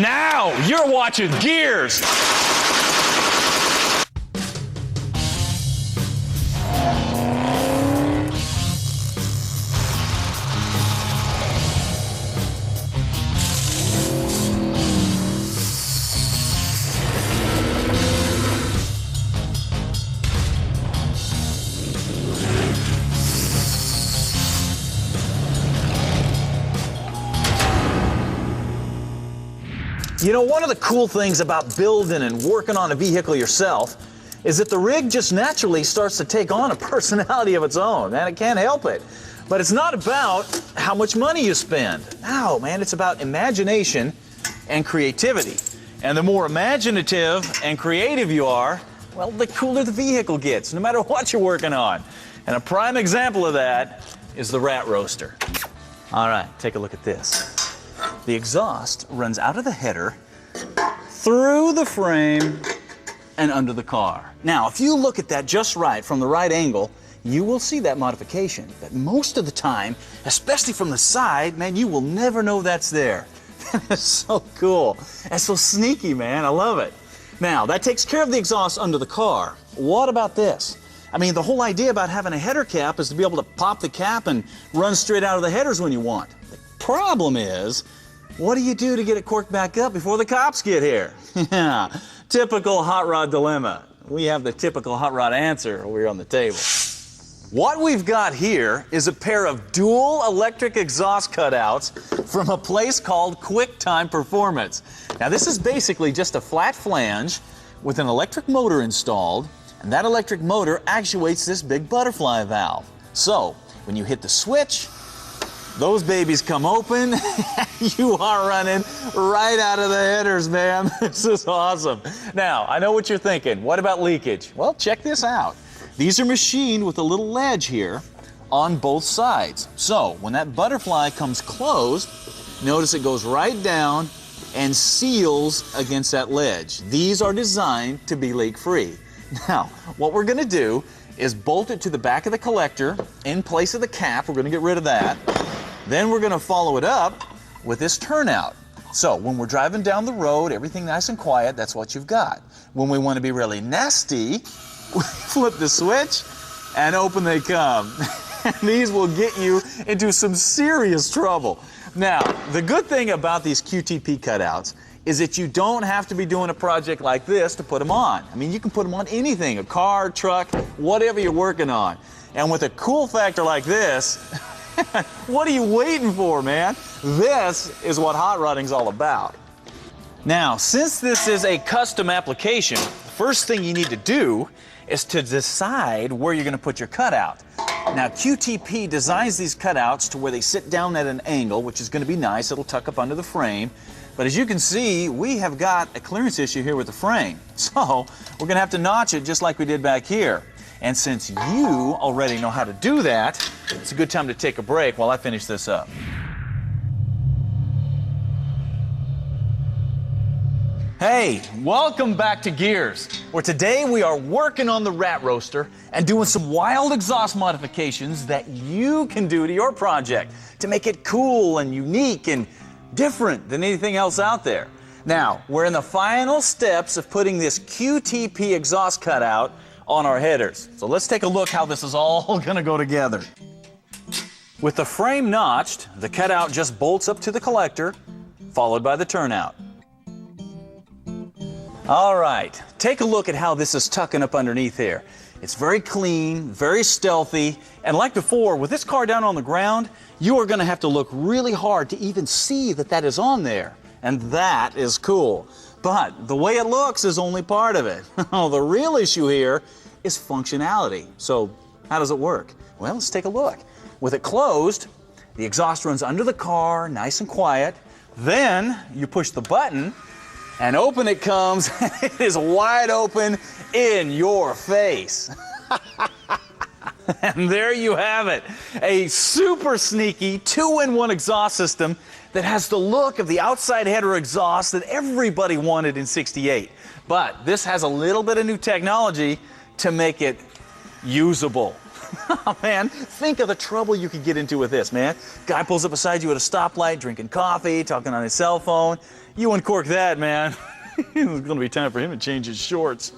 Now you're watching Gearz. You know, one of the cool things about building and working on a vehicle yourself is that the rig just naturally starts to take on a personality of its own, and it can't help it. But it's not about how much money you spend. No, man, it's about imagination and creativity. And the more imaginative and creative you are, well, the cooler the vehicle gets, no matter what you're working on. And a prime example of that is the Rat Roadster. All right, take a look at this. The exhaust runs out of the header, through the frame, and under the car. Now, if you look at that just right, from the right angle, you will see that modification. But most of the time, especially from the side, man, you will never know that's there. That is so cool. And so sneaky, man. I love it. Now, that takes care of the exhaust under the car. What about this? I mean, the whole idea about having a header cap is to be able to pop the cap and run straight out of the headers when you want. The problem is, what do you do to get it corked back up before the cops get here? Yeah, typical hot rod dilemma. We have the typical hot rod answer over here on the table. What we've got here is a pair of dual electric exhaust cutouts from a place called QuickTime Performance. Now, this is basically just a flat flange with an electric motor installed, and that electric motor actuates this big butterfly valve. So, when you hit the switch, those babies come open, you are running right out of the headers, man. This is awesome. Now, I know what you're thinking. What about leakage? Well, check this out. These are machined with a little ledge here on both sides. So, when that butterfly comes closed, notice it goes right down and seals against that ledge. These are designed to be leak-free. Now, what we're gonna do is bolt it to the back of the collector in place of the cap. We're gonna get rid of that. Then we're gonna follow it up with this turnout. So when we're driving down the road, everything nice and quiet, that's what you've got. When we wanna be really nasty, we flip the switch and open they come. These will get you into some serious trouble. Now, the good thing about these QTP cutouts is that you don't have to be doing a project like this to put them on. I mean, you can put them on anything, a car, truck, whatever you're working on. And with a cool factor like this, what are you waiting for, man? This is what hot rodding's all about. Now, since this is a custom application, the first thing you need to do is to decide where you're gonna put your cutout. Now, QTP designs these cutouts to where they sit down at an angle, which is gonna be nice. It'll tuck up under the frame. But as you can see, we have got a clearance issue here with the frame. So we're gonna have to notch it just like we did back here. And since you already know how to do that, it's a good time to take a break while I finish this up. Hey, welcome back to Gearz, where today we are working on the Rat Roadster and doing some wild exhaust modifications that you can do to your project to make it cool and unique and different than anything else out there. Now, we're in the final steps of putting this QTP exhaust cutout on our headers. So let's take a look how this is all gonna go together. With the frame notched, the cutout just bolts up to the collector, followed by the turnout. All right, take a look at how this is tucking up underneath here. It's very clean, very stealthy, and like before, with this car down on the ground, you are gonna have to look really hard to even see that that is on there, and that is cool. But the way it looks is only part of it. The real issue here is functionality. So how does it work? Well, let's take a look. With it closed, the exhaust runs under the car, nice and quiet. Then you push the button and open it comes, and it is wide open in your face. And there you have it, a super sneaky 2-in-1 exhaust system that has the look of the outside header exhaust that everybody wanted in '68. But this has a little bit of new technology to make it usable. Oh, man, think of the trouble you could get into with this, man. Guy pulls up beside you at a stoplight, drinking coffee, talking on his cell phone. You uncork that, man. It's gonna be time for him to change his shorts.